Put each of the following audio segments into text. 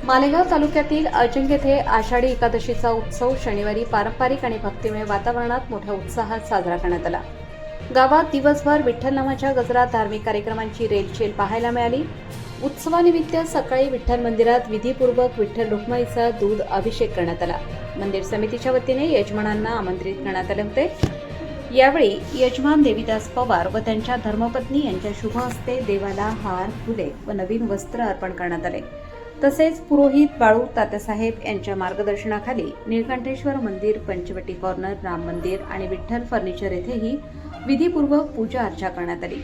मालेगाव तालुक्यातील अजंग येथे आषाढी एकादशीचा उत्सव शनिवारी पारंपरिक आणि भक्तिमय वातावरणात मोठ्या उत्साहात साजरा करण्यात आला। गावात दिवसभर विठ्ठल नामाच्या गजरात धार्मिक कार्यक्रमांची रेलचेल पाहायला मिळाली। उत्सवानिमित्त सकाळी विठ्ठल मंदिरात विधीपूर्वक विठ्ठल रुक्माईचा दूध अभिषेक करण्यात आला। मंदिर समितीच्या वतीने यजमानांना आमंत्रित करण्यात आले होते। यावेळी यजमान देवीदास पवार व त्यांच्या धर्मपत्नी यांच्या शुभ हस्ते देवाला हार, फुले व नवीन वस्त्र अर्पण करण्यात आले। तसेच पुरोहित बाळू तात्यासाहेब यांच्या मार्गदर्शनाखाली निळकंठेश्वर मंदिर, पंचवटी कॉर्नर, राम मंदिर आणि विठ्ठल फर्निचर येथेही विधीपूर्वक पूजा अर्चा करण्यात आली।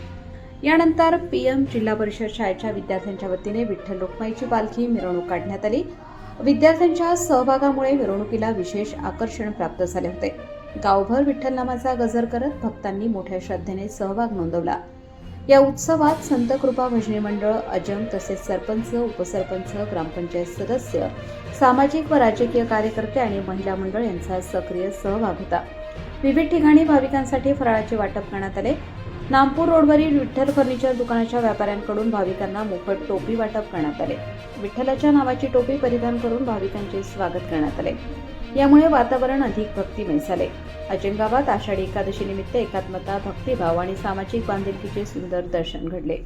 यानंतर पीएम जिल्हा परिषद शाळेच्या विद्यार्थ्यांच्या वतीने विठ्ठल रुक्माईची पालखी मिरवणूक काढण्यात आली। विद्यार्थ्यांच्या सहभागामुळे मिरवणुकीला विशेष आकर्षण प्राप्त झाले होते। गावभर विठ्ठल नामाचा गजर करत भक्तांनी मोठ्या श्रद्धेने सहभाग नोंदवला। या उत्सवात संत कृपा भजनी मंडळ, अजंग तसेच सरपंच, उपसरपंच, ग्रामपंचायत सदस्य, सामाजिक व राजकीय कार्यकर्ते आणि महिला मंडळ यांचा सक्रिय सहभाग होता। विविध ठिकाणी भाविकांसाठी फराळाचे वाटप करण्यात आले। नामपूर रोडवरील विठ्ठल फर्निचर दुकानाच्या व्यापाऱ्यांकडून भाविकांना मोफत टोपी वाटप करण्यात आले। विठ्ठलाच्या नावाची टोपी परिधान करून भाविकांचे स्वागत करण्यात आले। यामुळे वातावरण अधिक भक्तिमय झाले। अजंग गावात आषाढी एकादशी निमित्त एकात्मता, भक्तिभाव आणि सामाजिक बांधिलकीचे सुंदर दर्शन घडले।